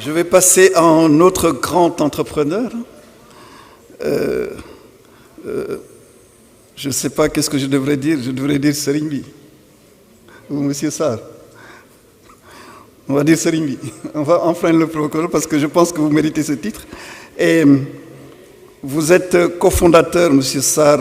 Je vais passer à un autre grand entrepreneur. Je ne sais pas qu'est-ce que je devrais dire. Je devrais dire Serigne Bi ou Monsieur Sarr. On va dire Serigne Bi. On va enfreindre le protocole parce que je pense que vous méritez ce titre. Et vous êtes cofondateur, Monsieur Sarr,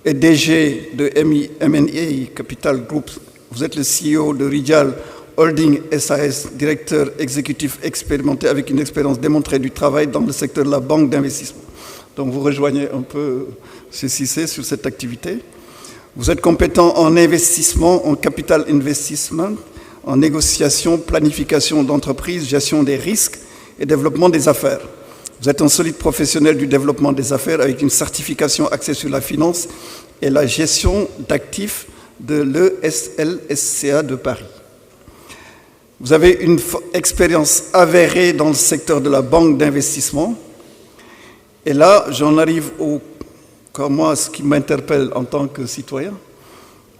et DG de M&A Capital Group. Vous êtes le CEO de Rijal Holding SAS, directeur exécutif expérimenté avec une expérience démontrée du travail dans le secteur de la banque d'investissement. Donc vous rejoignez un peu M. Cissé sur cette activité. Vous êtes compétent en investissement, en capital investment, en négociation, planification d'entreprise, gestion des risques et développement des affaires. Vous êtes un solide professionnel du développement des affaires avec une certification axée sur la finance et la gestion d'actifs de l'ESLSCA de Paris. Vous avez une expérience avérée dans le secteur de la banque d'investissement. Et là, j'en arrive à ce qui m'interpelle en tant que citoyen.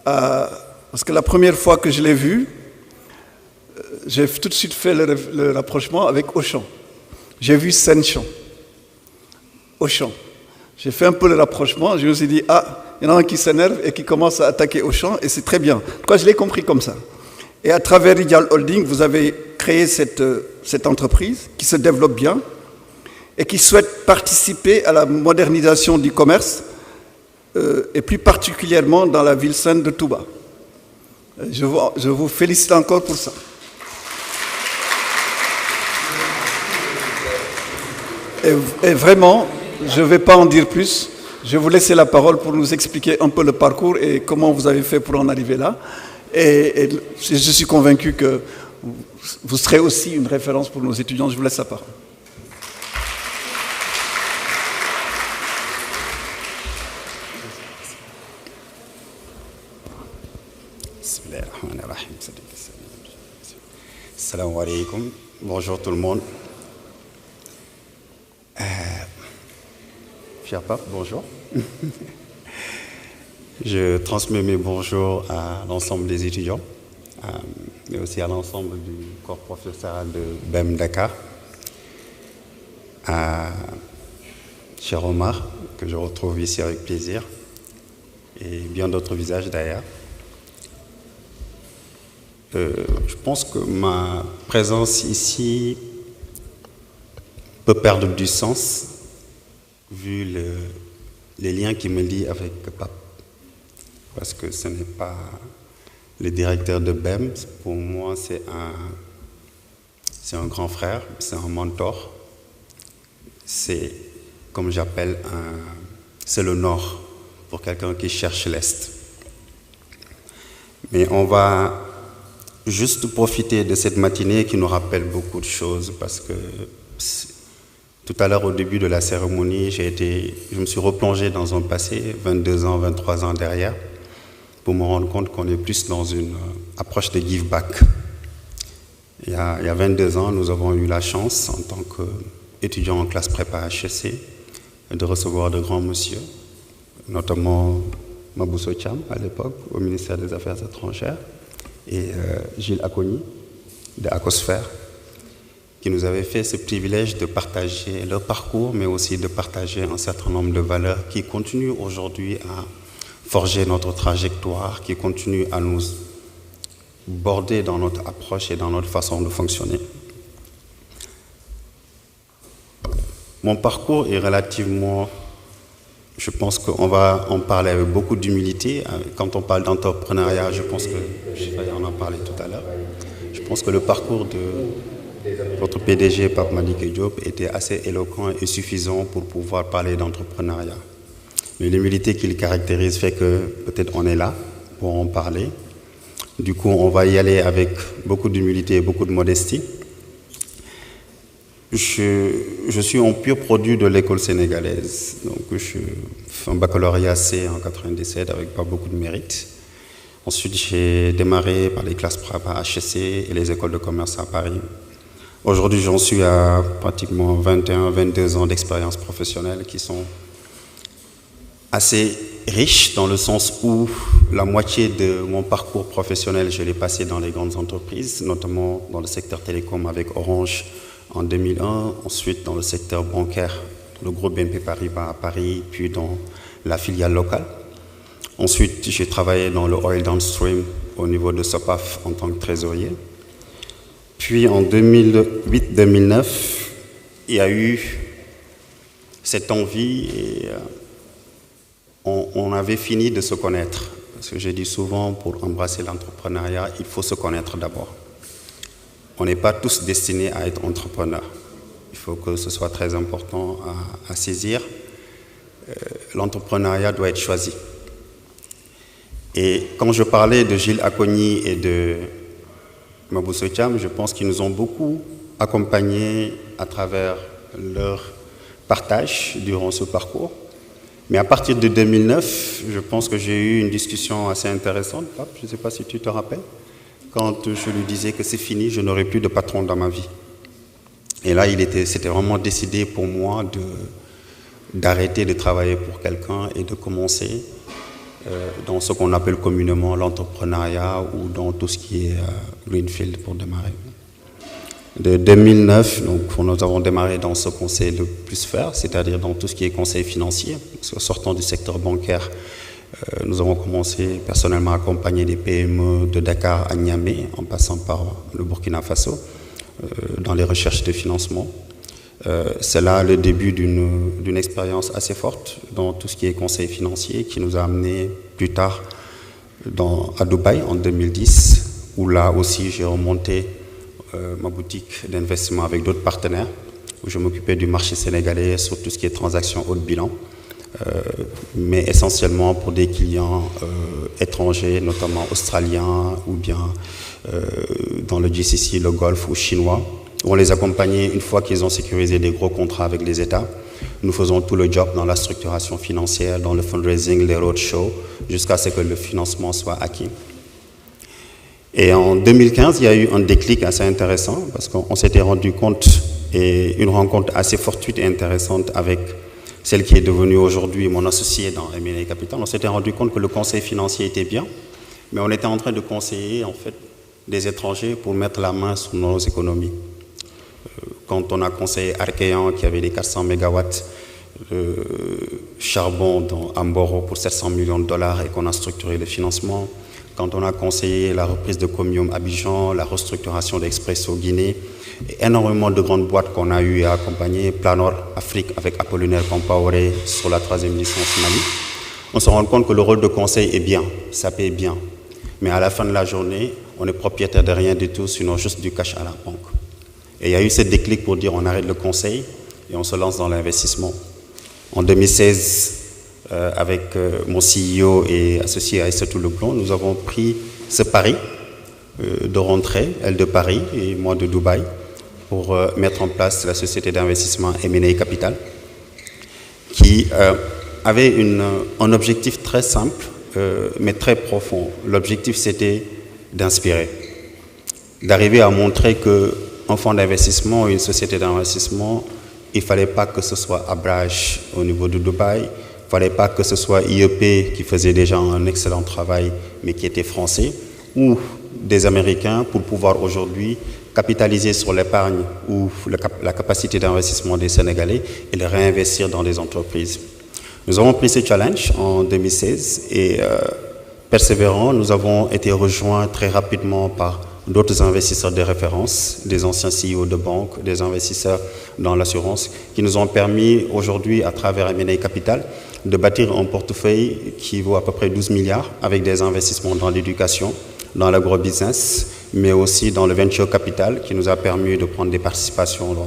Parce que la première fois que je l'ai vu, j'ai tout de suite fait le rapprochement avec Auchan. J'ai vu Seine-Champ, Auchan. J'ai fait un peu le rapprochement, je me suis dit, il y en a un qui s'énerve et qui commence à attaquer Auchan, et c'est très bien. Quoi, je l'ai compris comme ça. Et à travers Rijal Holding, vous avez créé cette entreprise qui se développe bien et qui souhaite participer à la modernisation du commerce et plus particulièrement dans la ville sainte de Touba. Je vous félicite encore pour ça. Et vraiment, je ne vais pas en dire plus. Je vais vous laisser la parole pour nous expliquer un peu le parcours et comment vous avez fait pour en arriver là. Et je suis convaincu que vous serez aussi une référence pour nos étudiants. Je vous laisse la parole. Assalamu alaikum. Bonjour tout le monde. Cher Pape, bonjour. Je transmets mes bonjours à l'ensemble des étudiants, mais aussi à l'ensemble du corps professoral de BEM Dakar, à cher Omar, que je retrouve ici avec plaisir, et bien d'autres visages d'ailleurs. Je pense que ma présence ici peut perdre du sens vu les liens qui me lient avec Pape. Parce que ce n'est pas le directeur de BEM, pour moi c'est un grand frère, c'est un mentor. C'est, comme j'appelle, c'est le nord pour quelqu'un qui cherche l'est. Mais on va juste profiter de cette matinée qui nous rappelle beaucoup de choses parce que tout à l'heure au début de la cérémonie, je me suis replongé dans un passé, 22 ans, 23 ans derrière, pour me rendre compte qu'on est plus dans une approche de give back. Il y a 22 ans, nous avons eu la chance, en tant qu'étudiants en classe prépa HEC, de recevoir de grands messieurs, notamment Mabousso Cham, à l'époque, au ministère des Affaires étrangères, et Gilles Akoni, de Acosphère, qui nous avaient fait ce privilège de partager leur parcours, mais aussi de partager un certain nombre de valeurs qui continuent aujourd'hui à forger notre trajectoire, qui continue à nous border dans notre approche et dans notre façon de fonctionner. Mon parcours est relativement, je pense qu'on va en parler avec beaucoup d'humilité. Quand on parle d'entrepreneuriat, je pense que, on en parlait tout à l'heure, je pense que le parcours de votre PDG, Pape Malick Diop, était assez éloquent et suffisant pour pouvoir parler d'entrepreneuriat. Mais l'humilité qui le caractérise fait que peut-être on est là pour en parler. Du coup, on va y aller avec beaucoup d'humilité et beaucoup de modestie. Je suis un pur produit de l'école sénégalaise. Donc, je fais un baccalauréat C en 97 avec pas beaucoup de mérite. Ensuite, j'ai démarré par les classes prépa HEC et les écoles de commerce à Paris. Aujourd'hui, j'en suis à pratiquement 21, 22 ans d'expérience professionnelle qui sont assez riches dans le sens où la moitié de mon parcours professionnel, je l'ai passé dans les grandes entreprises, notamment dans le secteur télécom avec Orange, en 2001, ensuite dans le secteur bancaire, le groupe BNP Paribas à Paris, puis dans la filiale locale. Ensuite, j'ai travaillé dans le oil downstream au niveau de SOPAF en tant que trésorier. Puis en 2008-2009, il y a eu cette envie et on avait fini de se connaître. Parce que j'ai dit souvent, pour embrasser l'entrepreneuriat, il faut se connaître d'abord. On n'est pas tous destinés à être entrepreneurs. Il faut que ce soit très important à saisir. L'entrepreneuriat doit être choisi. Et quand je parlais de Gilles Akogny et de Mabousso Thiam, je pense qu'ils nous ont beaucoup accompagnés à travers leur partage durant ce parcours. Mais à partir de 2009, je pense que j'ai eu une discussion assez intéressante. Je ne sais pas si tu te rappelles, quand je lui disais que c'est fini, je n'aurai plus de patron dans ma vie. Et là, c'était vraiment décidé pour moi d'arrêter de travailler pour quelqu'un et de commencer dans ce qu'on appelle communément l'entrepreneuriat ou dans tout ce qui est Greenfield pour démarrer. De 2009, donc, nous avons démarré dans ce qu'on sait le plus faire, c'est-à-dire dans tout ce qui est conseil financier. Sortant du secteur bancaire, nous avons commencé personnellement à accompagner des PME de Dakar à Niamey, en passant par le Burkina Faso, dans les recherches de financement. C'est là le début d'une expérience assez forte dans tout ce qui est conseil financier, qui nous a amené plus tard à Dubaï en 2010, où là aussi j'ai remonté ma boutique d'investissement avec d'autres partenaires, où je m'occupais du marché sénégalais sur tout ce qui est transactions haut de bilan, mais essentiellement pour des clients étrangers, notamment australiens ou bien dans le GCC, le Golfe ou chinois, où on les accompagnait une fois qu'ils ont sécurisé des gros contrats avec les États. Nous faisons tout le job dans la structuration financière, dans le fundraising, les roadshows, jusqu'à ce que le financement soit acquis. Et en 2015, il y a eu un déclic assez intéressant parce qu'on s'était rendu compte, et une rencontre assez fortuite et intéressante avec celle qui est devenue aujourd'hui mon associé dans M&A Capital. On s'était rendu compte que le conseil financier était bien, mais on était en train de conseiller en fait des étrangers pour mettre la main sur nos économies. Quand on a conseillé Arkeyan qui avait des 400 mégawatts de charbon à Mboro pour 700 millions de dollars et qu'on a structuré le financement, quand on a conseillé la reprise de Comium Abidjan, la restructuration d'Expresso Guinée, et énormément de grandes boîtes qu'on a eu à accompagner, Planor Afrique avec Apollinaire Compaoré sur la 3e licence Mali, on se rend compte que le rôle de conseil est bien, ça paye bien. Mais à la fin de la journée, on est propriétaire de rien du tout, sinon juste du cash à la banque. Et il y a eu ce déclic pour dire on arrête le conseil et on se lance dans l'investissement. En 2016, avec mon CEO et associé Aïssatou Leblond, nous avons pris ce pari de rentrer, elle de Paris et moi de Dubaï, pour mettre en place la société d'investissement M&A Capital, qui avait un objectif très simple, mais très profond. L'objectif, c'était d'inspirer, d'arriver à montrer qu'un fonds d'investissement ou une société d'investissement, il ne fallait pas que ce soit Abraj au niveau de Dubaï, il ne fallait pas que ce soit IEP qui faisait déjà un excellent travail, mais qui était français, ou des Américains pour pouvoir aujourd'hui capitaliser sur l'épargne ou la capacité d'investissement des Sénégalais et les réinvestir dans des entreprises. Nous avons pris ce challenge en 2016 et persévérant, nous avons été rejoints très rapidement par d'autres investisseurs de référence, des anciens CEO de banques, des investisseurs dans l'assurance, qui nous ont permis aujourd'hui, à travers M&A Capital, de bâtir un portefeuille qui vaut à peu près 12 milliards avec des investissements dans l'éducation, dans l'agrobusiness, mais aussi dans le venture capital qui nous a permis de prendre des participations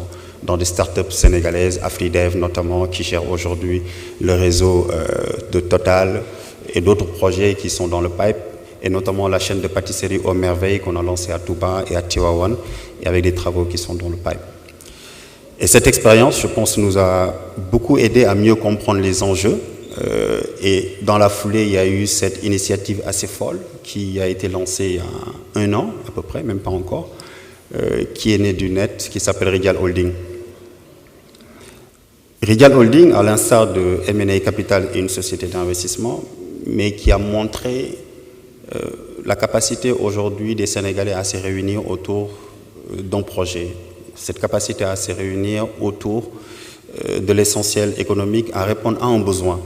dans des startups sénégalaises, Afridev notamment, qui gère aujourd'hui le réseau de Total et d'autres projets qui sont dans le pipe, et notamment la chaîne de pâtisserie Aux Merveilles qu'on a lancée à Touba et à Tivaouane, et avec des travaux qui sont dans le pipe. Et cette expérience, je pense, nous a beaucoup aidé à mieux comprendre les enjeux. Et dans la foulée, il y a eu cette initiative assez folle qui a été lancée il y a 1 an, à peu près, même pas encore, qui est née du net, qui s'appelle Ridial Holding. Ridial Holding, à l'instar de M&A Capital, est une société d'investissement, mais qui a montré la capacité aujourd'hui des Sénégalais à se réunir autour d'un projet cette capacité à se réunir autour de l'essentiel économique, à répondre à un besoin.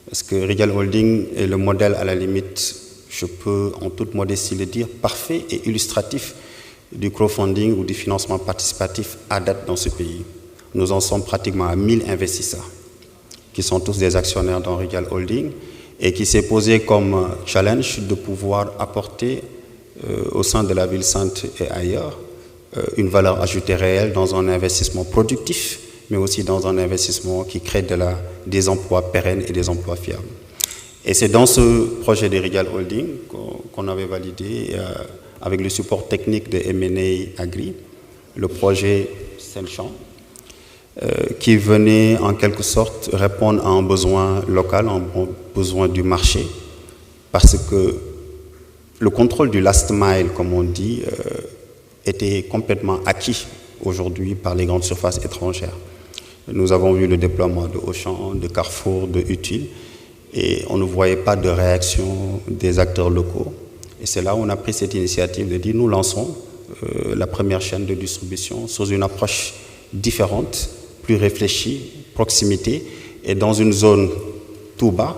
Parce que Regal Holding est le modèle, à la limite, je peux en toute modestie le dire, parfait et illustratif du crowdfunding ou du financement participatif à date dans ce pays. Nous en sommes pratiquement à 1000 investisseurs, qui sont tous des actionnaires dans Regal Holding, et qui s'est posé comme challenge de pouvoir apporter au sein de la ville sainte et ailleurs une valeur ajoutée réelle dans un investissement productif, mais aussi dans un investissement qui crée des emplois pérennes et des emplois fiables. Et c'est dans ce projet de Regal Holding qu'on avait validé, avec le support technique de M&A Agri, le projet Saint-Champ, qui venait en quelque sorte répondre à un besoin local, un besoin du marché, parce que le contrôle du last mile, comme on dit, était complètement acquis aujourd'hui par les grandes surfaces étrangères. Nous avons vu le déploiement de Auchan, de Carrefour, de Utile, et on ne voyait pas de réaction des acteurs locaux. Et c'est là où on a pris cette initiative de dire nous lançons la première chaîne de distribution sous une approche différente, plus réfléchie, proximité, et dans une zone tout bas,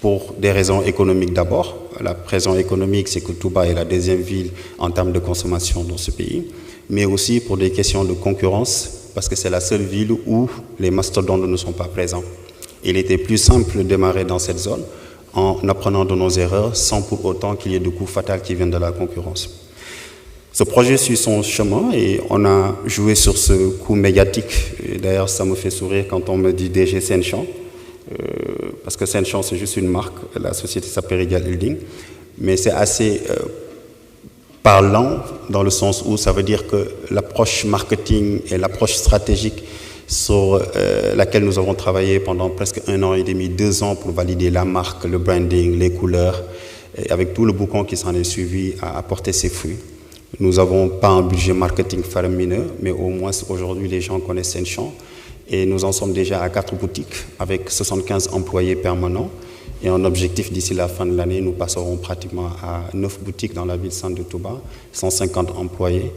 pour des raisons économiques d'abord. La raison économique, c'est que Touba est la deuxième ville en termes de consommation dans ce pays, mais aussi pour des questions de concurrence, parce que c'est la seule ville où les mastodontes ne sont pas présents. Il était plus simple de démarrer dans cette zone en apprenant de nos erreurs, sans pour autant qu'il y ait de coups fatals qui viennent de la concurrence. Ce projet suit son chemin et on a joué sur ce coup médiatique. D'ailleurs, ça me fait sourire quand on me dit DG Saint-Champ, parce que Saint-Champ, c'est juste une marque, la société s'appelle Regal Holding, mais c'est assez parlant dans le sens où ça veut dire que l'approche marketing et l'approche stratégique sur laquelle nous avons travaillé pendant presque 1 an et demi, 2 ans pour valider la marque, le branding, les couleurs, et avec tout le boucan qui s'en est suivi, a apporté ses fruits. Nous n'avons pas un budget marketing faramineux, mais au moins aujourd'hui les gens connaissent Saint-Champ. Et nous en sommes déjà à 4 boutiques avec 75 employés permanents. Et en objectif, d'ici la fin de l'année, nous passerons pratiquement à 9 boutiques dans la ville sainte de Touba, 150 employés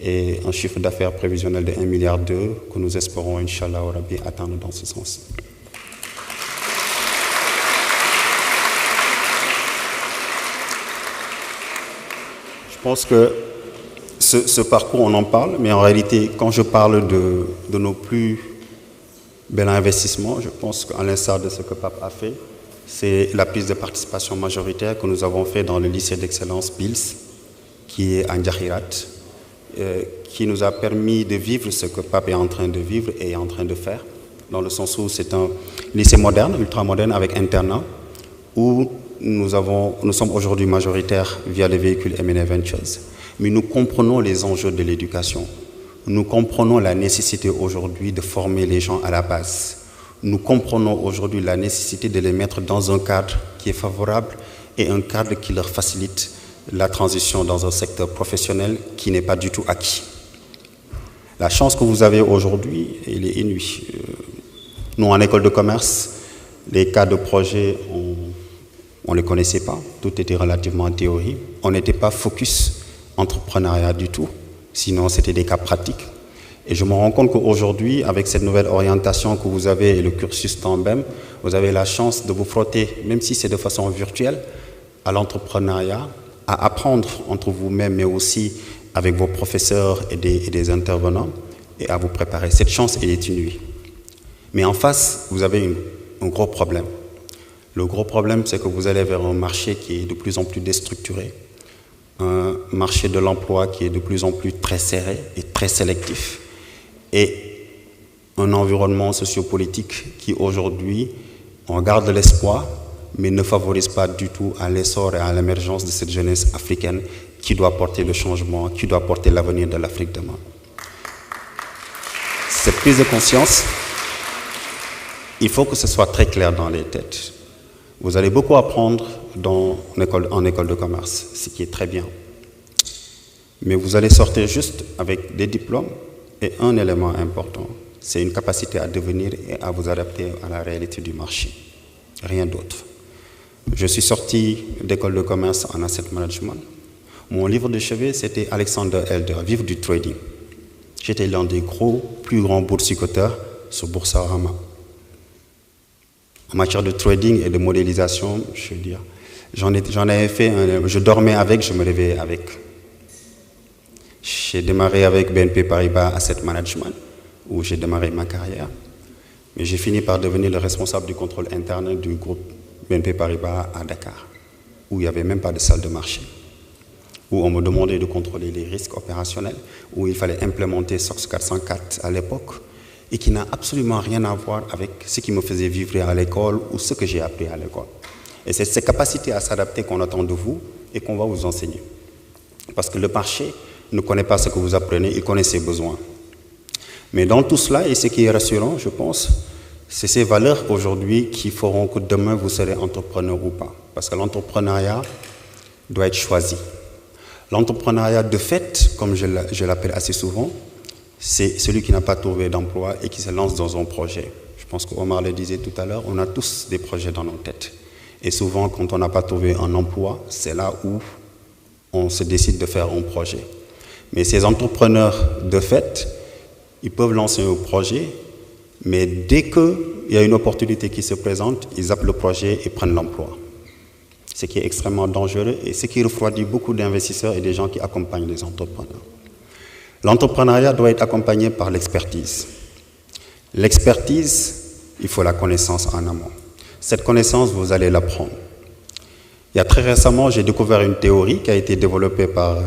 et un chiffre d'affaires prévisionnel de 1,2 milliard que nous espérons, Inch'Allah, au Rabbi, atteindre dans ce sens. Je pense que ce parcours, on en parle, mais en réalité, quand je parle de nos plus bel investissement, je pense qu'à l'instar de ce que Pape a fait, c'est la prise de participation majoritaire que nous avons fait dans le lycée d'excellence Pils, qui est à Ndiakhirat, qui nous a permis de vivre ce que Pape est en train de vivre et est en train de faire, dans le sens où c'est un lycée moderne, ultra-moderne, avec internat, où nous sommes aujourd'hui majoritaires via les véhicules M&A Ventures. Mais nous comprenons les enjeux de l'éducation. Nous comprenons la nécessité aujourd'hui de former les gens à la base. Nous comprenons aujourd'hui la nécessité de les mettre dans un cadre qui est favorable et un cadre qui leur facilite la transition dans un secteur professionnel qui n'est pas du tout acquis. La chance que vous avez aujourd'hui, elle est inouïe. Nous, en école de commerce, les cas de projet, on ne les connaissait pas. Tout était relativement en théorie. On n'était pas focus entrepreneuriat du tout. Sinon, c'était des cas pratiques. Et je me rends compte qu'aujourd'hui, avec cette nouvelle orientation que vous avez et le cursus Tambem, vous avez la chance de vous frotter, même si c'est de façon virtuelle, à l'entrepreneuriat, à apprendre entre vous-même, mais aussi avec vos professeurs et des intervenants, et à vous préparer. Cette chance, elle est inouïe. Mais en face, vous avez un gros problème. Le gros problème, c'est que vous allez vers un marché qui est de plus en plus déstructuré, un marché de l'emploi qui est de plus en plus très serré et très sélectif, et un environnement sociopolitique qui aujourd'hui, on garde l'espoir, mais ne favorise pas du tout à l'essor et à l'émergence de cette jeunesse africaine qui doit porter le changement, qui doit porter l'avenir de l'Afrique demain. Cette prise de conscience, il faut que ce soit très clair dans les têtes. Vous allez beaucoup apprendre en école de commerce, ce qui est très bien. Mais vous allez sortir juste avec des diplômes et un élément important, c'est une capacité à devenir et à vous adapter à la réalité du marché. Rien d'autre. Je suis sorti d'école de commerce en asset management. Mon livre de chevet, c'était Alexander Elder, Vivre du trading. J'étais l'un des plus grands boursicoteurs sur Boursorama. En matière de trading et de modélisation, je veux dire, j'en avais fait, je dormais avec, je me réveillais avec. J'ai démarré avec BNP Paribas Asset Management, où j'ai démarré ma carrière. Mais j'ai fini par devenir le responsable du contrôle interne du groupe BNP Paribas à Dakar, où il n'y avait même pas de salle de marché, où on me demandait de contrôler les risques opérationnels, où il fallait implémenter SOX 404 à l'époque, et qui n'a absolument rien à voir avec ce qui me faisait vivre à l'école ou ce que j'ai appris à l'école. Et c'est cette capacité à s'adapter qu'on attend de vous et qu'on va vous enseigner. Parce que le marché ne connaît pas ce que vous apprenez, il connaît ses besoins. Mais dans tout cela, et ce qui est rassurant, je pense, c'est ces valeurs aujourd'hui qui feront que demain vous serez entrepreneur ou pas. Parce que l'entrepreneuriat doit être choisi. L'entrepreneuriat de fait, comme je l'appelle assez souvent, c'est celui qui n'a pas trouvé d'emploi et qui se lance dans un projet. Je pense qu'Omar le disait tout à l'heure, on a tous des projets dans nos têtes. Et souvent, quand on n'a pas trouvé un emploi, c'est là où on se décide de faire un projet. Mais ces entrepreneurs de fait, ils peuvent lancer un projet, mais dès qu'il y a une opportunité qui se présente, ils zappent le projet et prennent l'emploi. Ce qui est extrêmement dangereux et ce qui refroidit beaucoup d'investisseurs et des gens qui accompagnent les entrepreneurs. L'entrepreneuriat doit être accompagné par l'expertise. L'expertise, il faut la connaissance en amont. Cette connaissance, vous allez l'apprendre. Il y a très récemment, j'ai découvert une théorie qui a été développée par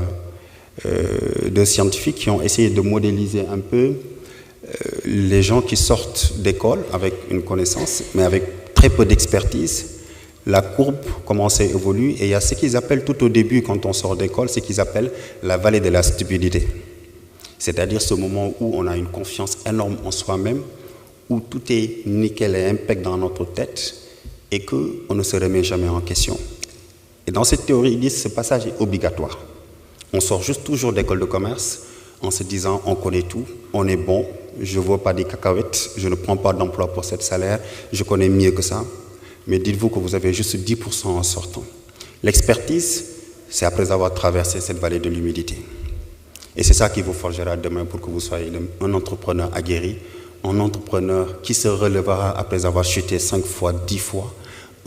deux scientifiques qui ont essayé de modéliser un peu les gens qui sortent d'école avec une connaissance, mais avec très peu d'expertise. La courbe commence à évoluer et il y a ce qu'ils appellent tout au début, quand on sort d'école, ce qu'ils appellent la vallée de la stupidité. C'est-à-dire ce moment où on a une confiance énorme en soi-même, où tout est nickel et impec dans notre tête et qu'on ne se remet jamais en question. Et dans cette théorie, ils disent que ce passage est obligatoire. On sort juste toujours d'école de commerce en se disant on connaît tout, on est bon, je ne vaux pas des cacahuètes, je ne prends pas d'emploi pour ce salaire, je connais mieux que ça. Mais dites-vous que vous avez juste 10% en sortant. L'expertise, c'est après avoir traversé cette vallée de l'humilité. Et c'est ça qui vous forgera demain pour que vous soyez un entrepreneur aguerri, un entrepreneur qui se relèvera après avoir chuté 5 fois, 10 fois,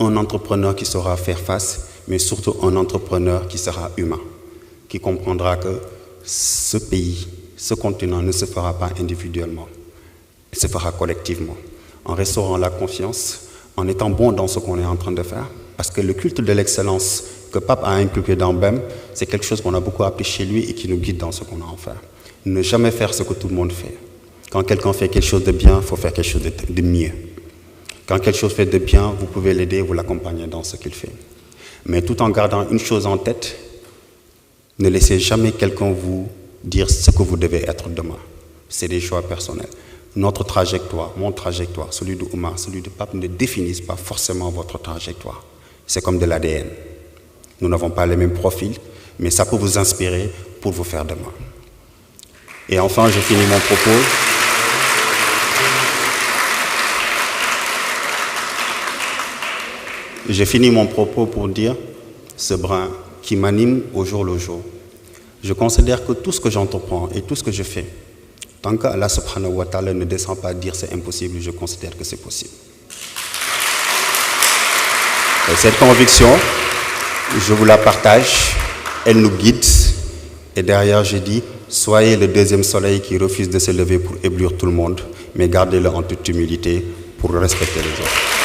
un entrepreneur qui saura faire face, mais surtout un entrepreneur qui sera humain, qui comprendra que ce pays, ce continent ne se fera pas individuellement, il se fera collectivement, en restaurant la confiance, en étant bon dans ce qu'on est en train de faire, parce que le culte de l'excellence que Pape a inculqué dans BEM, c'est quelque chose qu'on a beaucoup appris chez lui et qui nous guide dans ce qu'on a à faire. Ne jamais faire ce que tout le monde fait. Quand quelqu'un fait quelque chose de bien, il faut faire quelque chose de mieux. Quand quelque chose fait de bien, vous pouvez l'aider, vous l'accompagner dans ce qu'il fait. Mais tout en gardant une chose en tête, ne laissez jamais quelqu'un vous dire ce que vous devez être demain. C'est des choix personnels. Notre trajectoire, mon trajectoire, celui de Oumar, celui de Pape ne définissent pas forcément votre trajectoire. C'est comme de l'ADN. Nous n'avons pas les mêmes profils, mais ça peut vous inspirer pour vous faire demain. Et enfin, je finis mon propos. J'ai fini mon propos pour dire ce brin qui m'anime au jour le jour. Je considère que tout ce que j'entreprends et tout ce que je fais, tant qu'Allah subhanahu wa ta'ala ne descend pas à dire c'est impossible, je considère que c'est possible. Et cette conviction, je vous la partage, elle nous guide. Et derrière, je dis, soyez le deuxième soleil qui refuse de se lever pour éblouir tout le monde, mais gardez-le en toute humilité pour respecter les autres.